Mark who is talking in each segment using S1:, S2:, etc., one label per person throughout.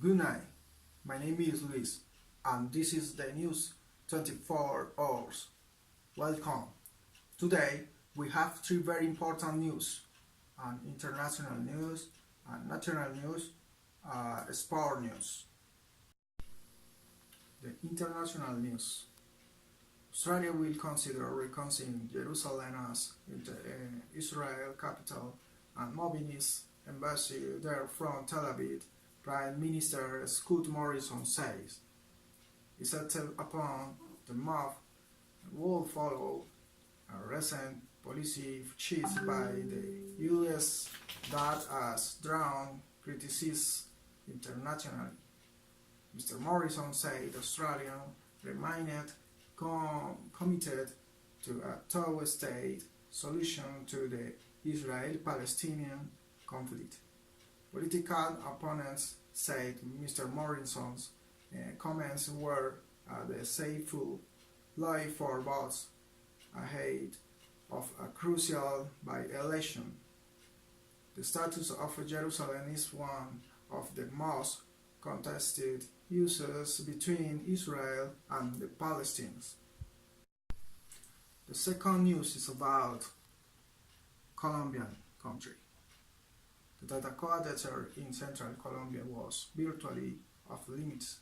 S1: Good night. My name is Luis, and this is the news 24 hours. Welcome. Today we have three very important news: international news, national news, sport news. The international news. Australia will consider recognizing Jerusalem as Israel capital and moving its embassy there from Tel Aviv. Prime Minister Scott Morrison says. He said upon the move will follow a recent policy choice by the US that has drawn criticism internationally. Mr. Morrison said Australia remained committed to a two-state solution to the Israel-Palestinian conflict. Political opponents said Mr. Morrison's comments were the safer lie for votes ahead of a crucial by-election. The status of Jerusalem is one of the most contested issues between Israel and the Palestinians. The second news is about Colombian country. The Tatacoa Desert in central Colombia was virtually off limits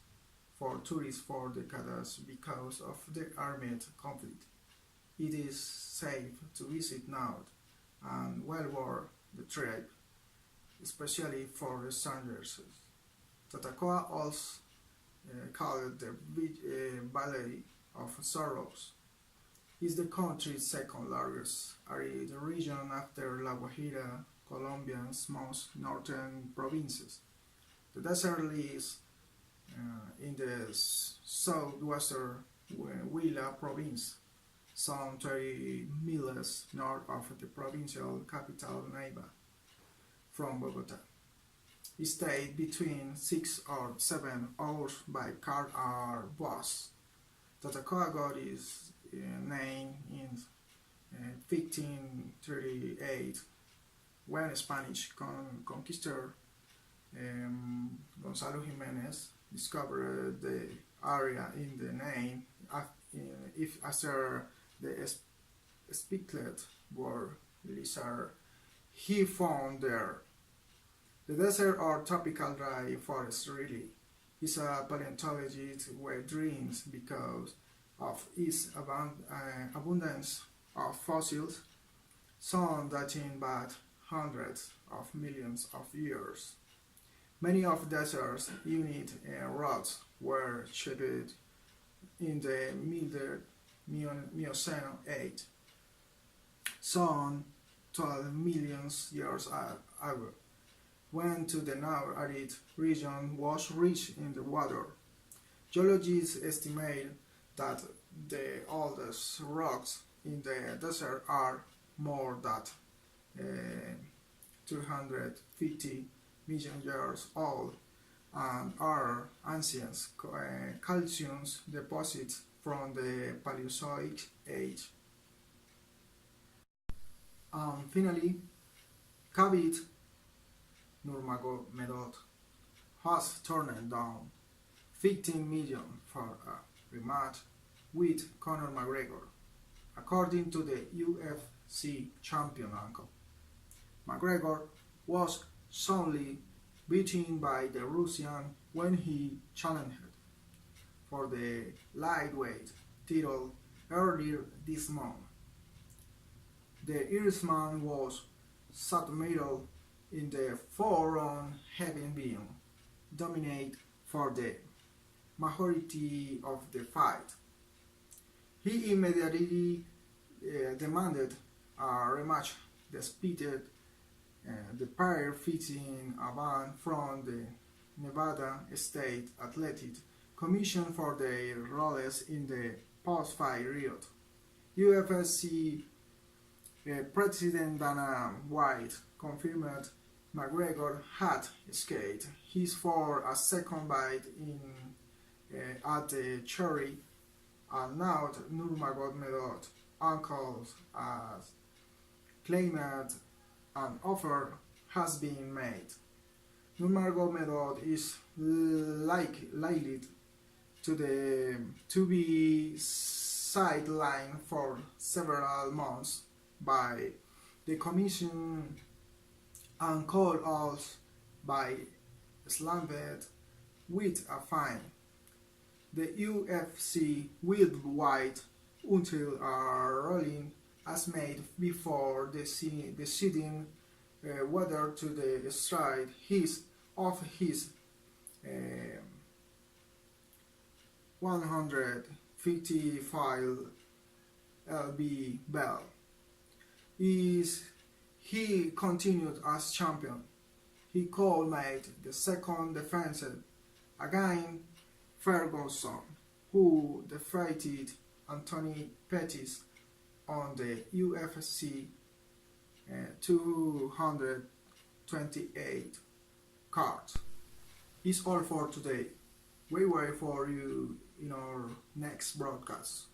S1: for tourists for decades because of the armed conflict. It is safe to visit now and well worth the trip, especially for strangers. Tatacoa, also called the Valley of Sorrows, is the country's second largest arid region after La Guajira, Colombia's most northern provinces. The desert lies in the southwestern Huila province, some 30 miles north of the provincial capital Neiva, from Bogota. It stays between 6 or 7 hours by car or bus. Tatacoa got its name in 1538 when Spanish conquistador Gonzalo Jimenez discovered the area in the name after the speckled war lizard he found there. The desert or tropical dry forest really is a paleontologist's wet dreams because of its abundance of fossils, some dating back hundreds of millions of years. Many of the desert's unit rocks were shaped in the Miocene age, some 12 million years ago, when to the now arid region was rich in the water. Geologists estimate that the oldest rocks in the desert are more than 250 million years old and are ancient calcium deposits from the Paleozoic age. Finally, Khabib Nurmagomedov has turned down 15 million for a rematch with Conor McGregor, according to the UFC champion uncle. McGregor was soundly beaten by the Russian when he challenged for the lightweight title earlier this month. The Irishman was submitted in the 4-round having been dominated for the majority of the fight. He immediately demanded a rematch despite the pair facing a ban from the Nevada State Athletic Commission for their roles in the post-fight riot. UFC President Dana White confirmed McGregor had escaped his for a second bite at the cherry, and now Nurmagomedov uncle has claimed an offer has been made. Nurmagomedov is likely to be sidelined for several months by the commission and called out by Islamabad with a fine. The UFC will wait until a ruling is made before deciding whether to strike his 155 lb belt. He continued as champion. He could make the second defense against Ferguson, who defeated Anthony Pettis on the UFC 228 card. It's all for today. We wait for you in our next broadcast.